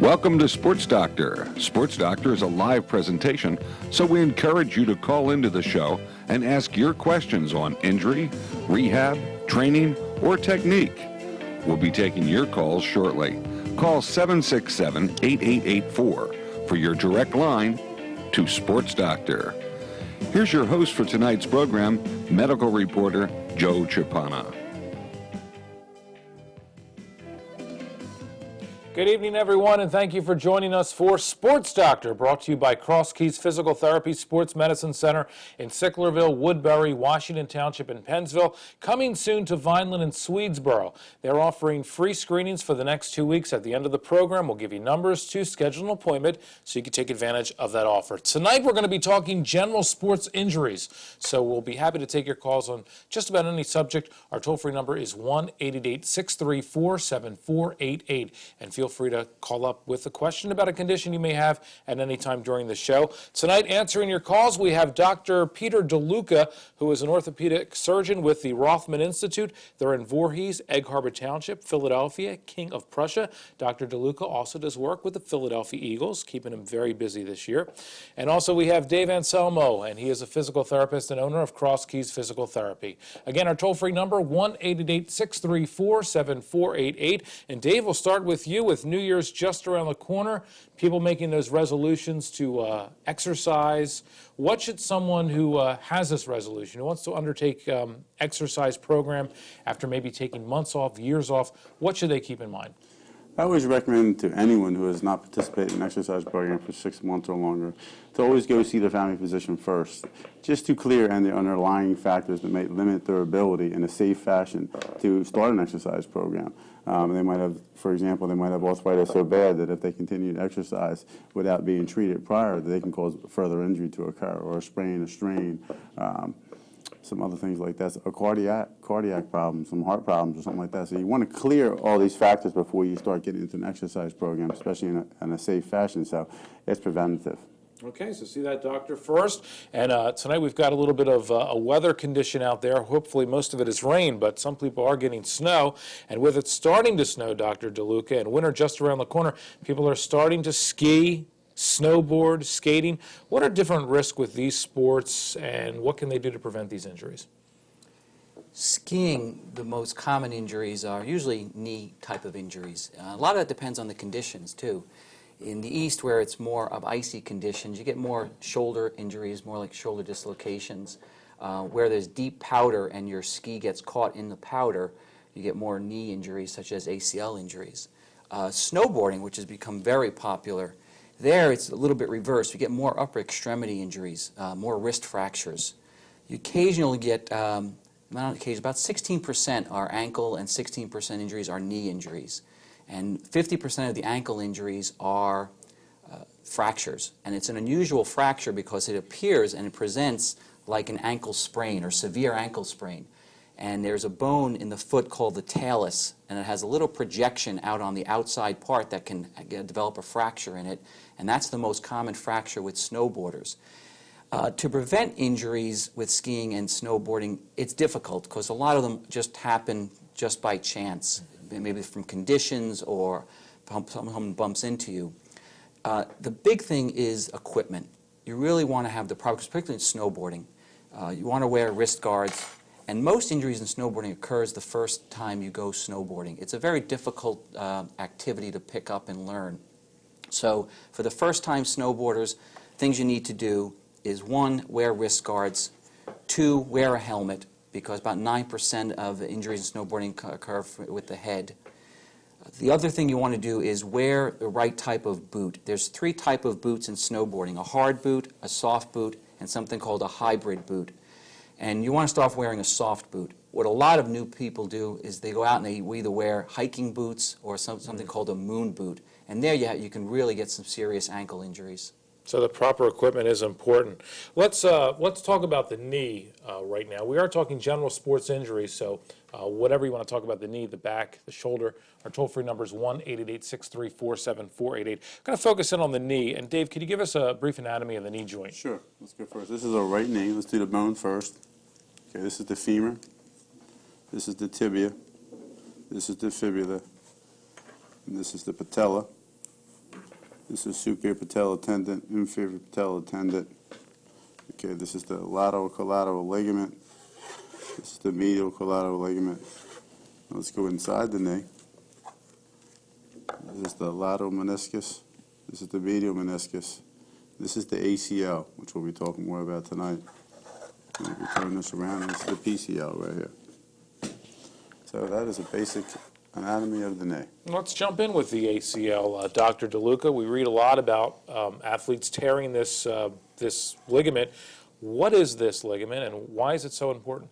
Welcome to Sports Doctor. Sports Doctor is a live presentation, so we encourage you to call into the show and ask your questions on injury, rehab, training, or technique. We'll be taking your calls shortly. Call 767-8884 for your direct line to Sports Doctor. Here's your host for tonight's program, medical reporter Joe Chipana. Good evening, everyone, and thank you for joining us for Sports Doctor, brought to you by Cross Keys Physical Therapy Sports Medicine Center in Sicklerville, Woodbury, Washington Township, and Pennsville. Coming soon to Vineland and Swedesboro. They're offering free screenings for the next 2 weeks. At the end of the program, we'll give you numbers to schedule an appointment so you can take advantage of that offer. Tonight, we're going to be talking general sports injuries, so we'll be happy to take your calls on just about any subject. Our toll-free number is 1-888-634-7488, and feel free to call up with a question about a condition you may have at any time during the show. Tonight, answering your calls, we have Dr. Peter DeLuca, who is an orthopedic surgeon with the Rothman Institute. They're in Voorhees, Egg Harbor Township, Philadelphia, King of Prussia. Dr. DeLuca also does work with the Philadelphia Eagles, keeping him very busy this year. And also we have Dave Anselmo, and he is a physical therapist and owner of Cross Keys Physical Therapy. Again, our toll-free number, 1-888-634-7488. And Dave, we'll start with you with New Year's just around the corner, people making those resolutions to exercise. What should someone who has this resolution, who wants to undertake exercise program after maybe taking months off, years off, what should they keep in mind? I always recommend to anyone who has not participated in an exercise program for 6 months or longer to always go see their family physician first, just to clear any underlying factors that may limit their ability in a safe fashion to start an exercise program. They might have, for example, they might have arthritis so bad that if they continue to exercise without being treated prior, they can cause further injury to occur, or a sprain, a strain, some other things like that, a cardiac problem, some heart problems or something like that. So you want to clear all these factors before you start getting into an exercise program, especially in a safe fashion, so it's preventative. Okay, so see that doctor first. And tonight we've got a little bit of a weather condition out there. Hopefully most of it is rain, but some people are getting snow. And with it starting to snow, Dr. DeLuca, and winter just around the corner, people are starting to ski, snowboard, skating. What are different risks with these sports, and what can they do to prevent these injuries? Skiing, the most common injuries are usually knee type of injuries. A lot of that depends on the conditions too. In the East, where it's more of icy conditions, you get more shoulder injuries, more like shoulder dislocations. Where there's deep powder and your ski gets caught in the powder, you get more knee injuries such as ACL injuries. Snowboarding, which has become very popular, there it's a little bit reversed. You get more upper extremity injuries, more wrist fractures. You occasionally get, not occasionally, about 16% are ankle and 16% injuries are knee injuries. And 50% of the ankle injuries are fractures. And it's an unusual fracture because it appears and it presents like an ankle sprain or severe ankle sprain. And there's a bone in the foot called the talus, and it has a little projection out on the outside part that can develop a fracture in it. And that's the most common fracture with snowboarders. To prevent injuries with skiing and snowboarding, it's difficult because a lot of them just happen just by chance, maybe from conditions or someone bumps into you. The big thing is equipment. You really want to have the proper, particularly in snowboarding. You want to wear wrist guards, and most injuries in snowboarding occurs the first time you go snowboarding. It's a very difficult activity to pick up and learn. So for the first time snowboarders, things you need to do is 1, wear wrist guards, 2, wear a helmet, because about 9% of the injuries in snowboarding occur with the head. The other thing you want to do is wear the right type of boot. There's 3 types of boots in snowboarding: a hard boot, a soft boot, and something called a hybrid boot. And you want to start off wearing a soft boot. What a lot of new people do is they go out and they either wear hiking boots or something called a moon boot. And there you can really get some serious ankle injuries. So the proper equipment is important. Let's talk about the knee right now. We are talking general sports injuries, so whatever you want to talk about, the knee, the back, the shoulder, our toll-free number is 1-888-634-7488. I'm going to focus in on the knee. And Dave, could you give us a brief anatomy of the knee joint? Sure. Let's go first. This is a right knee. Let's do the bone first. Okay, this is the femur. This is the tibia. This is the fibula. And this is the patella. This is superior patella tendon, inferior patella tendon. Okay, this is the lateral collateral ligament. This is the medial collateral ligament. Now let's go inside the knee. This is the lateral meniscus. This is the medial meniscus. This is the ACL, which we'll be talking more about tonight. And if we turn this around, this is the PCL right here. So that is a basic anatomy of the knee. Let's jump in with the ACL, Dr. DeLuca. We read a lot about athletes tearing this ligament. What is this ligament, and why is it so important?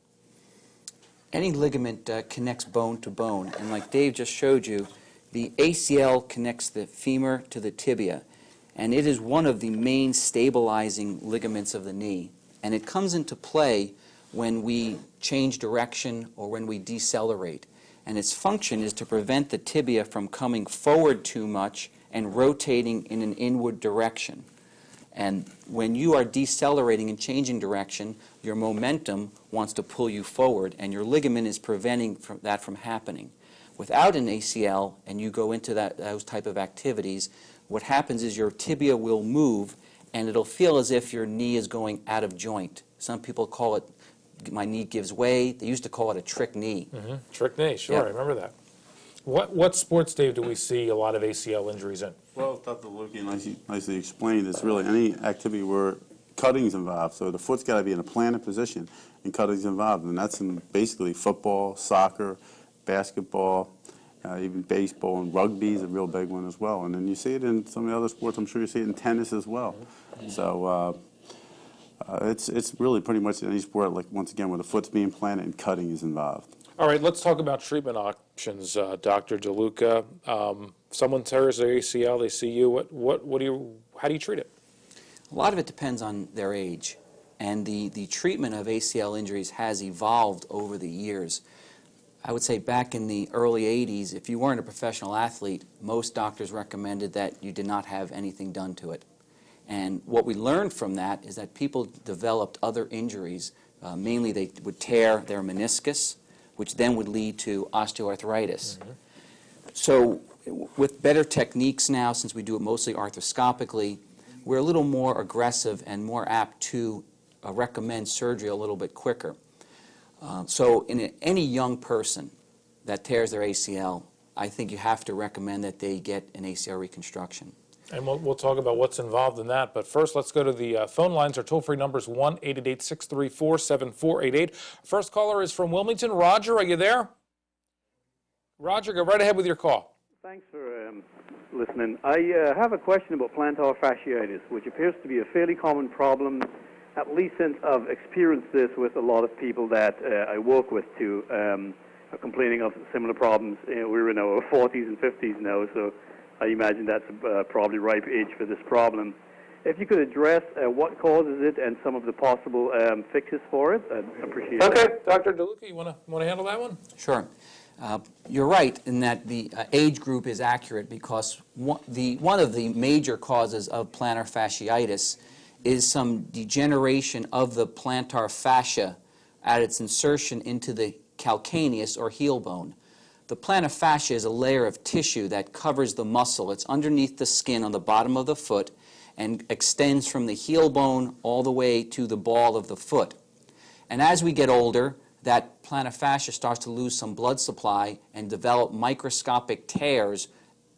Any ligament connects bone to bone, and like Dave just showed you, the ACL connects the femur to the tibia, and it is one of the main stabilizing ligaments of the knee. And it comes into play when we change direction or when we decelerate. And its function is to prevent the tibia from coming forward too much and rotating in an inward direction. And when you are decelerating and changing direction, your momentum wants to pull you forward, and your ligament is preventing that from happening. Without an ACL, and you go into those type of activities, what happens is your tibia will move, and it'll feel as if your knee is going out of joint. Some people call it, my knee gives way. They used to call it a trick knee. Mm-hmm. Trick knee, sure, Yep. I remember that. What sports, Dave, do we see a lot of ACL injuries in? Well, Dr. Luki nicely explained, it's really any activity where cutting's involved. So the foot's got to be in a planted position and cutting's involved. And that's in basically football, soccer, basketball, even baseball, and rugby is a real big one as well. And then you see it in some of the other sports. I'm sure you see it in tennis as well. So it's really pretty much in any sport, like once again, where the foot's being planted and cutting is involved. All right, let's talk about treatment options, Dr. DeLuca. Someone tears their ACL, they see you. How do you treat it? A lot of it depends on their age, and the treatment of ACL injuries has evolved over the years. I would say back in the early 80s, if you weren't a professional athlete, most doctors recommended that you did not have anything done to it. And what we learned from that is that people developed other injuries. Mainly they would tear their meniscus, which then would lead to osteoarthritis. Mm-hmm. So with better techniques now, since we do it mostly arthroscopically, we're a little more aggressive and more apt to recommend surgery a little bit quicker. So in any young person that tears their ACL, I think you have to recommend that they get an ACL reconstruction. And we'll talk about what's involved in that. But first, let's go to the phone lines. Our toll-free number is 1-888-634-7488. First caller is from Wilmington. Roger, are you there? Roger, go right ahead with your call. Thanks for listening. I have a question about plantar fasciitis, which appears to be a fairly common problem, at least since I've experienced this with a lot of people that I work with too, are complaining of similar problems. We're in our 40s and 50s now, so I imagine that's probably ripe age for this problem. If you could address what causes it and some of the possible fixes for it, I'd appreciate it. Okay, Dr. DeLuca, you want to handle that one? Sure. You're right in that the age group is accurate because one of the major causes of plantar fasciitis is some degeneration of the plantar fascia at its insertion into the calcaneus or heel bone. The plantar fascia is a layer of tissue that covers the muscle. It's underneath the skin on the bottom of the foot and extends from the heel bone all the way to the ball of the foot. And as we get older, that plantar fascia starts to lose some blood supply and develop microscopic tears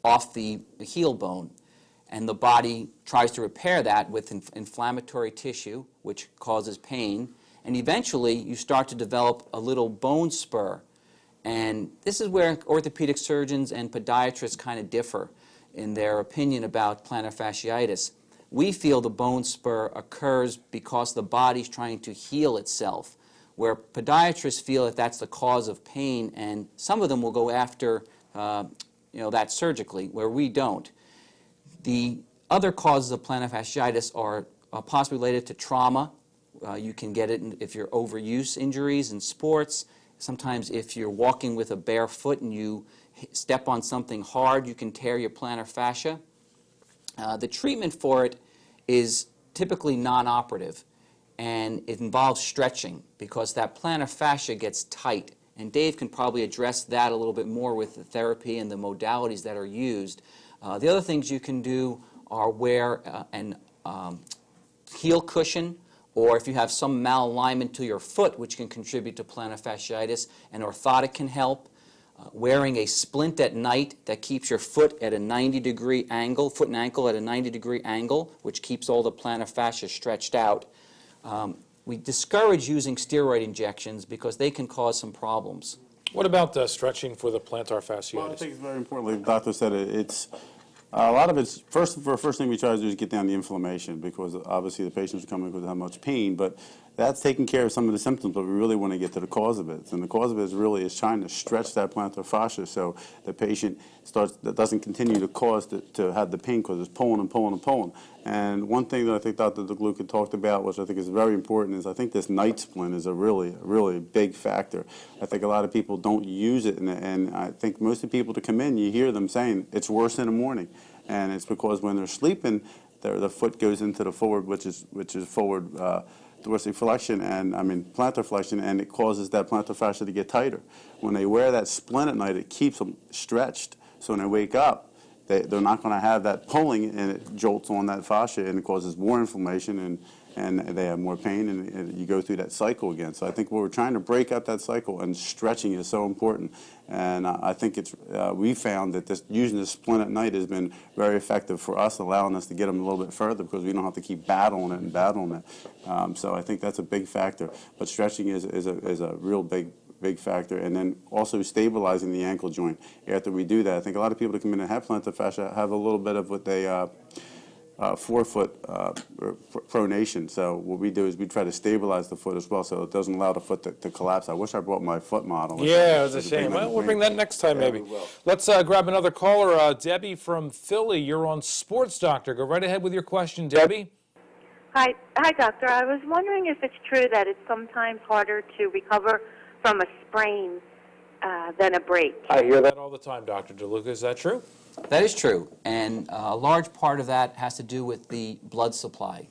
off the heel bone. And the body tries to repair that with inflammatory tissue, which causes pain. And eventually, you start to develop a little bone spur. And this is where orthopedic surgeons and podiatrists kind of differ in their opinion about plantar fasciitis. We feel the bone spur occurs because the body's trying to heal itself, where podiatrists feel that that's the cause of pain, and some of them will go after that surgically, where we don't. The other causes of plantar fasciitis are possibly related to trauma. You can get it if you're overuse injuries in sports. Sometimes if you're walking with a bare foot and you step on something hard, you can tear your plantar fascia. The treatment for it is typically non-operative, and it involves stretching because that plantar fascia gets tight. And Dave can probably address that a little bit more with the therapy and the modalities that are used. The other things you can do are wear an heel cushion, or if you have some malalignment to your foot, which can contribute to plantar fasciitis, an orthotic can help. Wearing a splint at night that keeps your foot at a 90-degree angle, foot and ankle at a 90-degree angle, which keeps all the plantar fascia stretched out. We discourage using steroid injections because they can cause some problems. What about stretching for the plantar fasciitis? Well, I think it's very important. Like the doctor said, it's a lot of it's first thing we try to do is get down the inflammation, because obviously the patients are coming with how much pain, but that's taking care of some of the symptoms, but we really want to get to the cause of it. And the cause of it is trying to stretch that plantar fascia so the patient doesn't continue to cause to have the pain, because it's pulling and pulling and pulling. And one thing that I think Dr. DeLuca talked about, which I think is very important, is I think this night splint is a really big factor. I think a lot of people don't use it, and I think most of the people that come in, you hear them saying it's worse in the morning. And it's because when they're sleeping, the foot goes into the forward, which is forward dorsiflexion, and plantar flexion, and it causes that plantar fascia to get tighter. When they wear that splint at night, it keeps them stretched, so when they wake up, they're not going to have that pulling, and it jolts on that fascia, and it causes more inflammation, and they have more pain, and you go through that cycle again. So I think we're trying to break up that cycle, and stretching is so important. And I think we found that using the splint at night has been very effective for us, allowing us to get them a little bit further, because we don't have to keep battling it. So I think that's a big factor. But stretching is a real big factor, and then also stabilizing the ankle joint. After we do that, I think a lot of people that come in and have plantar fascia have a little bit of what they forefoot pronation. So what we do is we try to stabilize the foot as well, so it doesn't allow the foot to collapse. I wish I brought my foot model. Yeah, it was a shame. Well, we'll bring that next time, maybe. Let's grab another caller. Debbie from Philly, you're on Sports Doctor. Go right ahead with your question, Debbie. Hi, doctor. I was wondering if it's true that it's sometimes harder to recover from a sprain than a break. I hear that all the time, Dr. DeLuca. Is that true? That is true, and a large part of that has to do with the blood supply.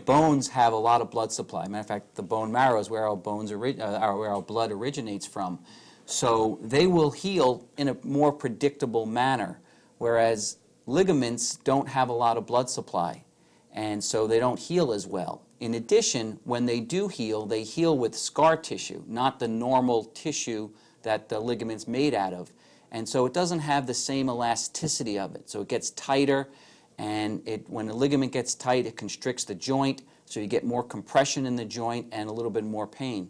Bones have a lot of blood supply. Matter of fact, the bone marrow is where where our blood originates from. So they will heal in a more predictable manner, whereas ligaments don't have a lot of blood supply, and so they don't heal as well. In addition, when they do heal, they heal with scar tissue, not the normal tissue that the ligament's made out of. And so it doesn't have the same elasticity of it. So it gets tighter, and when the ligament gets tight, it constricts the joint, so you get more compression in the joint and a little bit more pain.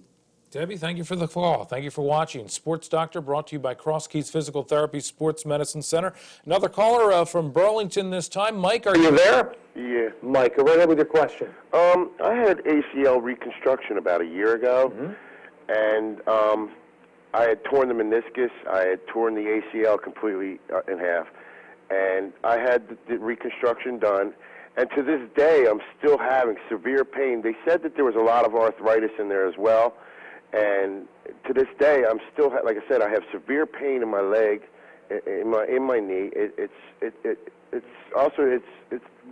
Debbie, thank you for the call. Thank you for watching. Sports Doctor brought to you by Cross Keys Physical Therapy Sports Medicine Center. Another caller from Burlington this time. Mike, are you there? Yeah. Mike, go right ahead with your question. I had ACL reconstruction about a year ago, and I had torn the meniscus. I had torn the ACL completely in half, and I had the reconstruction done. And to this day, I'm still having severe pain. They said that there was a lot of arthritis in there as well, and to this day, I'm still, like I said, I have severe pain in my leg, in my knee. It's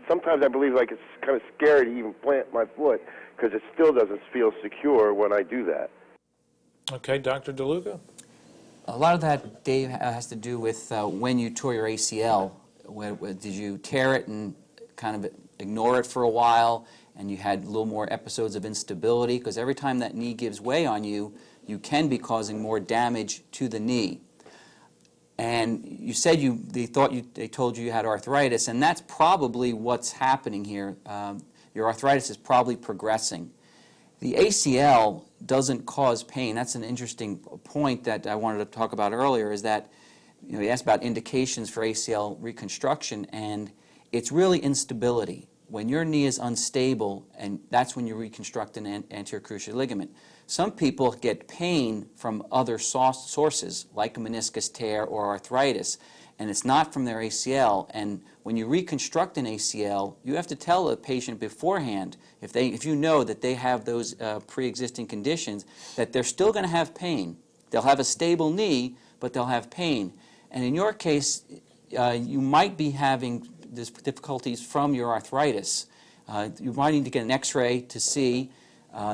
sometimes I believe like it's kind of scary to even plant my foot because it still doesn't feel secure when I do that. Okay, Dr. DeLuca? A lot of that, Dave, has to do with when you tore your ACL. Did you tear it and kind of ignore it for a while, and you had a little more episodes of instability? Because every time that knee gives way on you, you can be causing more damage to the knee. And you said they told you had arthritis, and that's probably what's happening here. Your arthritis is probably progressing. The ACL doesn't cause pain. That's an interesting point that I wanted to talk about earlier, is that you asked about indications for ACL reconstruction, and it's really instability. When your knee is unstable, and that's when you reconstruct an anterior cruciate ligament. Some people get pain from other sources, like a meniscus tear or arthritis, and it's not from their ACL. And when you reconstruct an ACL, you have to tell the patient beforehand, if you know that they have those pre-existing conditions, that they're still going to have pain. They'll have a stable knee, but they'll have pain. And in your case, you might be having these difficulties from your arthritis. You might need to get an x-ray to see,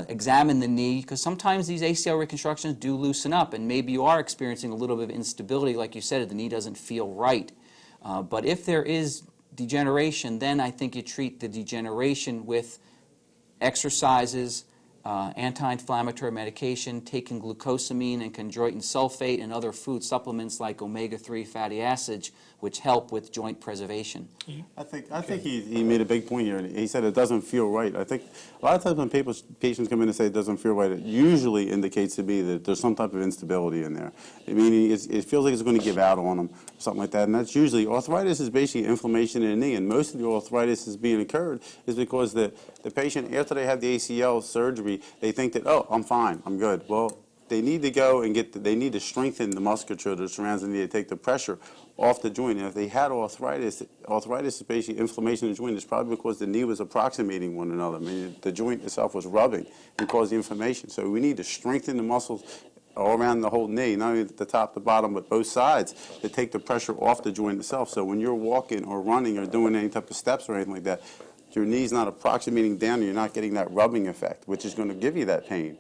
examine the knee, because sometimes these ACL reconstructions do loosen up, and maybe you are experiencing a little bit of instability. Like you said, the knee doesn't feel right. But if there is degeneration, then I think you treat the degeneration with exercises, anti-inflammatory medication, taking glucosamine and chondroitin sulfate and other food supplements like omega-3 fatty acids, which help with joint preservation. I think he made a big point here. He said it doesn't feel right. I think a lot of times when patients come in and say it doesn't feel right, it usually indicates to me that there's some type of instability in there. I mean, it feels like it's going to give out on them, something like that. And that's usually, arthritis is basically inflammation in the knee, and most of the arthritis is being occurred is because the patient, after they have the ACL surgery, they think that, oh, I'm fine, I'm good. Well, they need to go and they need to strengthen the musculature that surrounds the knee to take the pressure off the joint. And if they had arthritis is basically inflammation in the joint. It's probably because the knee was approximating one another. I mean, the joint itself was rubbing and caused the inflammation. So we need to strengthen the muscles all around the whole knee, not only at the top, the bottom, but both sides, to take the pressure off the joint itself. So when you're walking or running or doing any type of steps or anything like that, your knee's not approximating down, and you're not getting that rubbing effect, which is going to give you that pain.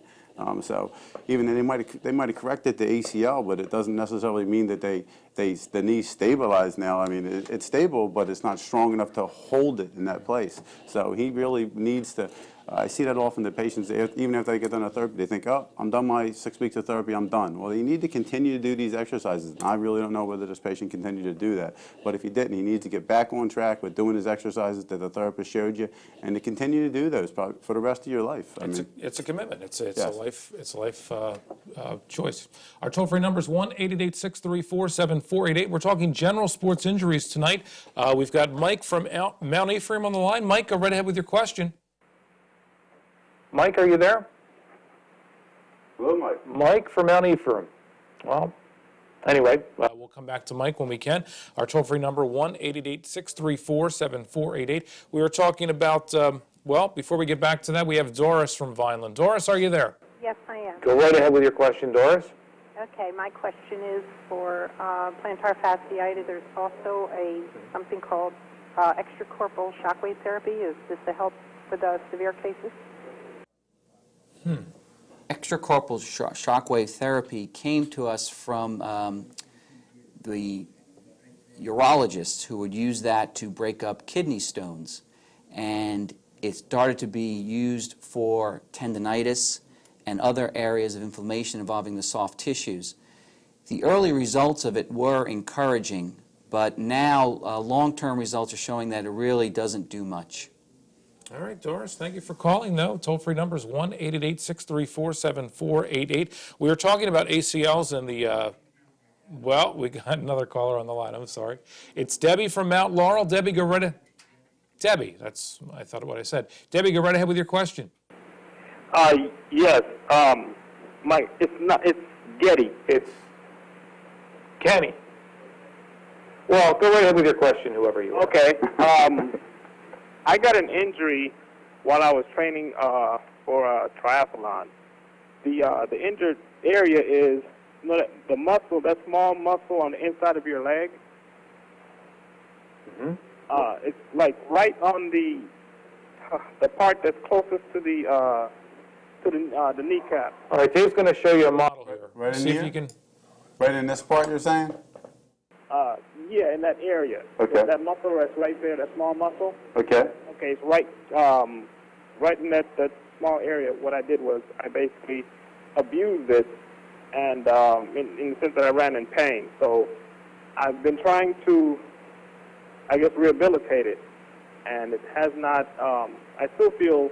So even then they might have corrected the ACL, but it doesn't necessarily mean that the knee's stabilized now. I mean, it's stable, but it's not strong enough to hold it in that place. So he really needs to. I see that often. The patients, even after they get done with therapy, they think, "Oh, I'm done my 6 weeks of therapy. I'm done." Well, you need to continue to do these exercises. I really don't know whether this patient continued to do that, but if he didn't, he needs to get back on track with doing his exercises that the therapist showed you, and to continue to do those probably for the rest of your life. It's a commitment. It's Yes. a life choice. Our toll-free number is 1-888-634-7488. We're talking general sports injuries tonight. We've got Mike from Mount Ephraim on the line. Mike, go right ahead with your question. Mike, are you there? Hello, Mike. Mike from Mount Ephraim. Well, anyway, we'll come back to Mike when we can. Our toll-free number, 1-888-634-7488. We were talking about, well, before we get back to that, we have Doris from Vineland. Doris, are you there? Yes, I am. Go right ahead with your question, Doris. Okay, my question is for plantar fasciitis. There's also something called extracorporeal shockwave therapy. Is this to help with severe cases? Extracorporeal shockwave therapy came to us from the urologists who would use that to break up kidney stones. And it started to be used for tendinitis and other areas of inflammation involving the soft tissues. The early results of it were encouraging, but now long-term results are showing that it really doesn't do much. All right, Doris, thank you for calling, though. Toll-free number is 1-888-634-7488. We were talking about ACLs and the, well, we got another caller on the line. I'm sorry. It's Debbie from Mount Laurel. Debbie, go right ahead. Debbie, I thought of what I said. Debbie, go right ahead with your question. Yes. Mike, it's Getty. It's Kenny. Well, go right ahead with your question, whoever you are. Okay. I got an injury while I was training for a triathlon. The injured area is the muscle, that small muscle on the inside of your leg. Mm-hmm. It's like right on the part that's closest to the kneecap. All right, Dave's going to show you a model here. Right in See here? if you can. Right in this part, you're saying? Yeah, in that area. Okay. That muscle that's right there, that small muscle. Okay. Okay, it's right in that small area. What I did was I basically abused it, and in the sense that I ran in pain. So I've been trying to, I guess, rehabilitate it, and it has not. I still feel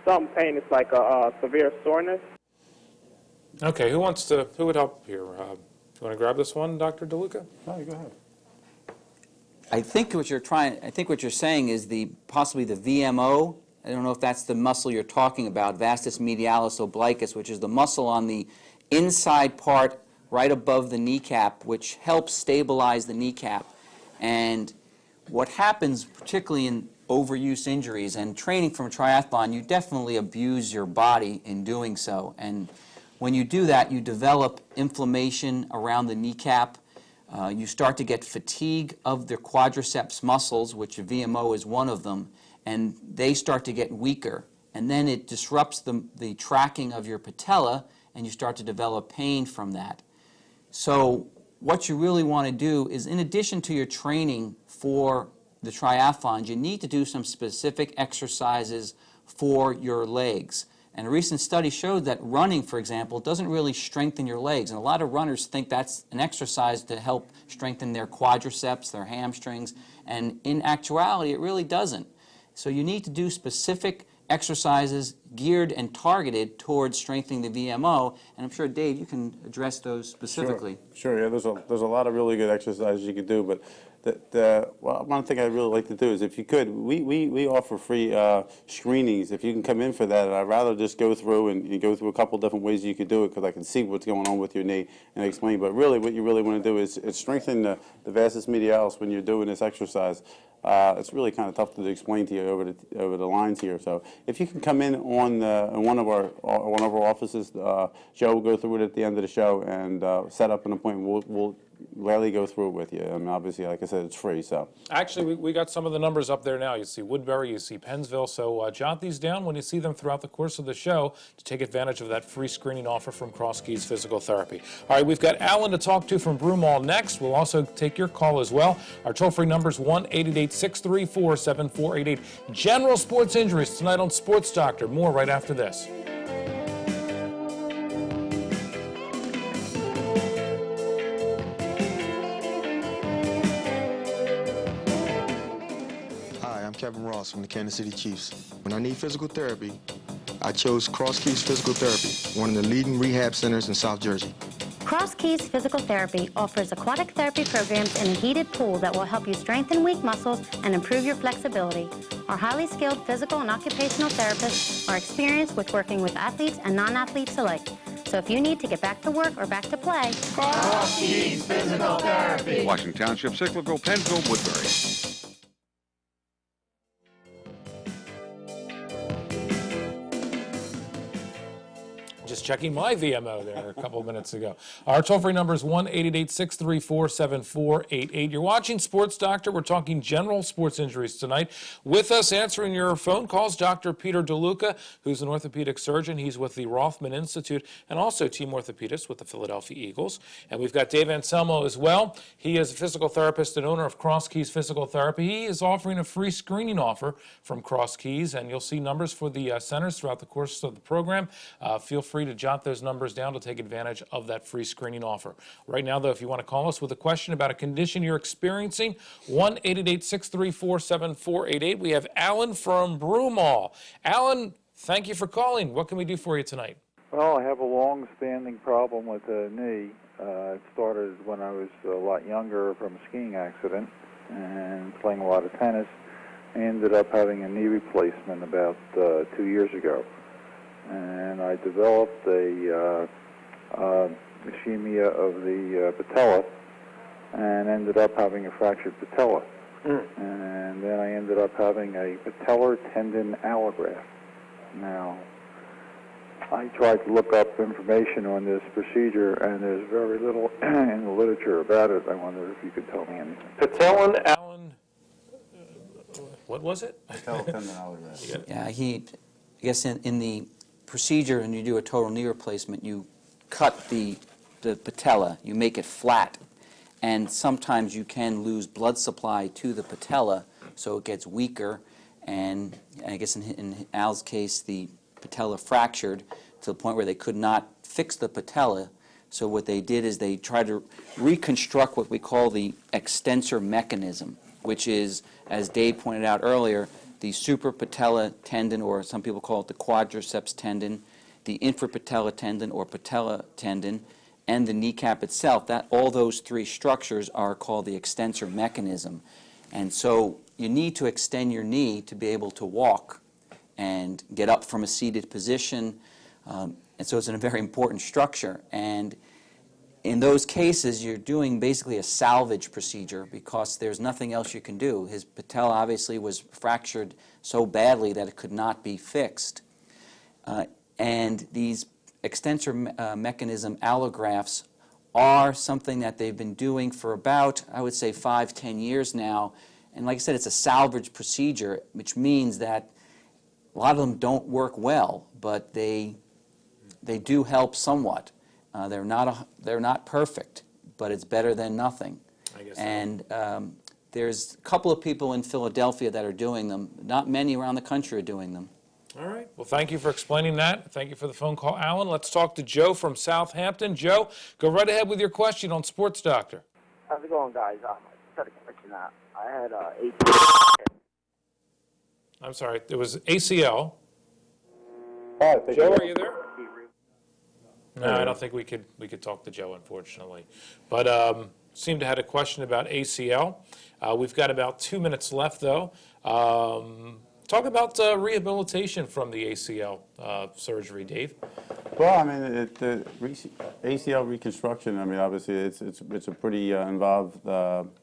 some pain. It's like a severe soreness. Okay, who would help here? Do you want to grab this one, Dr. DeLuca? No, go ahead. I think what you're saying is possibly the VMO. I don't know if that's the muscle you're talking about, vastus medialis obliquus, which is the muscle on the inside part right above the kneecap, which helps stabilize the kneecap. And what happens, particularly in overuse injuries and training from a triathlon, you definitely abuse your body in doing so. And when you do that, you develop inflammation around the kneecap. You start to get fatigue of the quadriceps muscles, which VMO is one of them, and they start to get weaker. And then it disrupts the tracking of your patella, and you start to develop pain from that. So what you really want to do is, in addition to your training for the triathlons, you need to do some specific exercises for your legs. And a recent study showed that running, for example, doesn't really strengthen your legs. And a lot of runners think that's an exercise to help strengthen their quadriceps, their hamstrings. And in actuality, it really doesn't. So you need to do specific exercises geared and targeted towards strengthening the VMO. And I'm sure, Dave, you can address those specifically. Sure. Yeah, there's a lot of really good exercises you could do, but well, one thing I'd really like to do is, if you could, we offer free screenings. If you can come in for that, I'd rather just go through and go through a couple different ways you could do it, because I can see what's going on with your knee and explain. But really, what you really want to do is strengthen the vastus medialis when you're doing this exercise. It's really kind of tough to explain to you over the lines here. So if you can come in on one of our offices, Joe will go through it at the end of the show and set up an appointment. We'll gladly go through it with you. I mean, obviously, like I said, it's free. So actually, we got some of the numbers up there now. You see Woodbury, you see Pennsville. So jot these down when you see them throughout the course of the show to take advantage of that free screening offer from Cross Keys Physical Therapy. All right, we've got Alan to talk to from Broomall next. We'll also take your call as well. Our toll-free number is 1-888-634-7488. General sports injuries tonight on Sports Doctor. More right after this. Kevin Ross from the Kansas City Chiefs. When I need physical therapy, I chose Cross Keys Physical Therapy, one of the leading rehab centers in South Jersey. Cross Keys Physical Therapy offers aquatic therapy programs in a heated pool that will help you strengthen weak muscles and improve your flexibility. Our highly skilled physical and occupational therapists are experienced with working with athletes and non-athletes alike. So if you need to get back to work or back to play, Cross Keys Physical Therapy. Washington Township, Cyclical, Pennsville, Woodbury. Just checking my VMO there a couple of minutes ago. Our toll-free number is 1-888-634-7488. You're watching Sports Doctor. We're talking general sports injuries tonight. With us answering your phone calls, Dr. Peter DeLuca, who's an orthopedic surgeon. He's with the Rothman Institute and also team orthopedist with the Philadelphia Eagles. And we've got Dave Anselmo as well. He is a physical therapist and owner of Cross Keys Physical Therapy. He is offering a free screening offer from Cross Keys, and you'll see numbers for the centers throughout the course of the program. Feel free to jot those numbers down to take advantage of that free screening offer. Right now, though, if you want to call us with a question about a condition you're experiencing, 1-888-634-7488. We have Alan from Broomall. Alan, thank you for calling. What can we do for you tonight? Well, I have a long-standing problem with the knee. It started when I was a lot younger from a skiing accident and playing a lot of tennis. I ended up having a knee replacement about 2 years ago. And I developed a ischemia of the patella and ended up having a fractured patella. And then I ended up having a patellar tendon allograft. Now, I tried to look up information on this procedure, and there's very little in the literature about it. I wonder if you could tell me anything. Patellar Alan, what was it? Patellar tendon allograft. Yeah, I guess in the procedure, and you do a total knee replacement, you cut the patella, you make it flat, and sometimes you can lose blood supply to the patella, so it gets weaker, and I guess in Al's case, the patella fractured to the point where they could not fix the patella. So what they did is they tried to reconstruct what we call the extensor mechanism, which is, as Dave pointed out earlier, the suprapatellar tendon, or some people call it the quadriceps tendon, the infrapatellar tendon or patella tendon, and the kneecap itself. All those three structures are called the extensor mechanism. And so you need to extend your knee to be able to walk and get up from a seated position. And so it's a very important structure. And in those cases, you're doing basically a salvage procedure because there's nothing else you can do. His patella obviously was fractured so badly that it could not be fixed. And these extensor mechanism allografts are something that they've been doing for about, I would say, 5-10 years now. And like I said, it's a salvage procedure, which means that a lot of them don't work well, but they do help somewhat. They're not perfect, but it's better than nothing. I guess and There's a couple of people in Philadelphia that are doing them. Not many around the country are doing them. All right. Well, thank you for explaining that. Thank you for the phone call, Alan. Let's talk to Joe from Southampton. Joe, go right ahead with your question on Sports Doctor. How's it going, guys? I just had a question. I had I'm sorry. It was ACL. Oh, Joe, are you there? No, I don't think we could talk to Joe, unfortunately. But seemed to have a question about ACL. We've got about 2 minutes left, though. Talk about rehabilitation from the ACL surgery, Dave. Well, I mean, the ACL reconstruction, I mean, obviously it's a pretty involved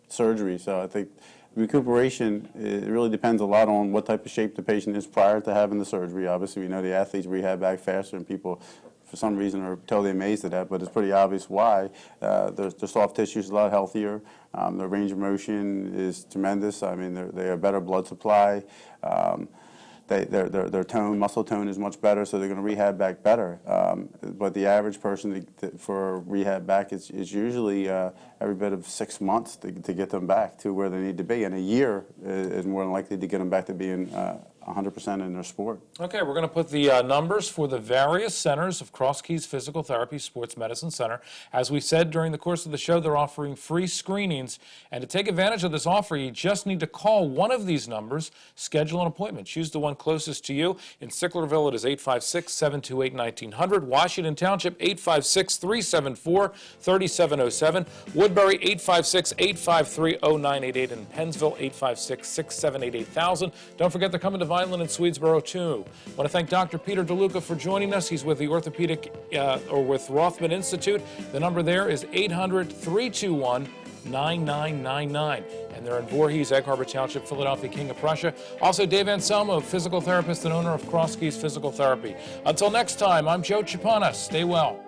surgery, so I think recuperation, it really depends a lot on what type of shape the patient is prior to having the surgery. Obviously, we know the athletes rehab back faster, and people, for some reason, are totally amazed at that, but it's pretty obvious why. The soft tissue is a lot healthier. Their range of motion is tremendous. I mean, they have better blood supply. Their tone, muscle tone is much better, so they're going to rehab back better. But the average person for rehab back is usually every bit of 6 months to get them back to where they need to be. And a year is more than likely to get them back to being 100% in their sport. Okay, we're going to put the numbers for the various centers of Cross Keys Physical Therapy Sports Medicine Center. As we said during the course of the show, they're offering free screenings. And to take advantage of this offer, you just need to call one of these numbers, schedule an appointment. Choose the one closest to you. In Sicklerville, it is 856-728-1900. Washington Township, 856-374-3707. Woodbury, 856-853-0988. And Pennsville, 856-678-8000. Don't forget to come into Vineland and Swedesboro, too. I want to thank Dr. Peter DeLuca for joining us. He's with the Orthopedic, or with Rothman Institute. The number there is 800-321-9999. And they're in Voorhees, Egg Harbor Township, Philadelphia, King of Prussia. Also, Dave Anselmo, physical therapist and owner of Cross Keys Physical Therapy. Until next time, I'm Joe Chipana. Stay well.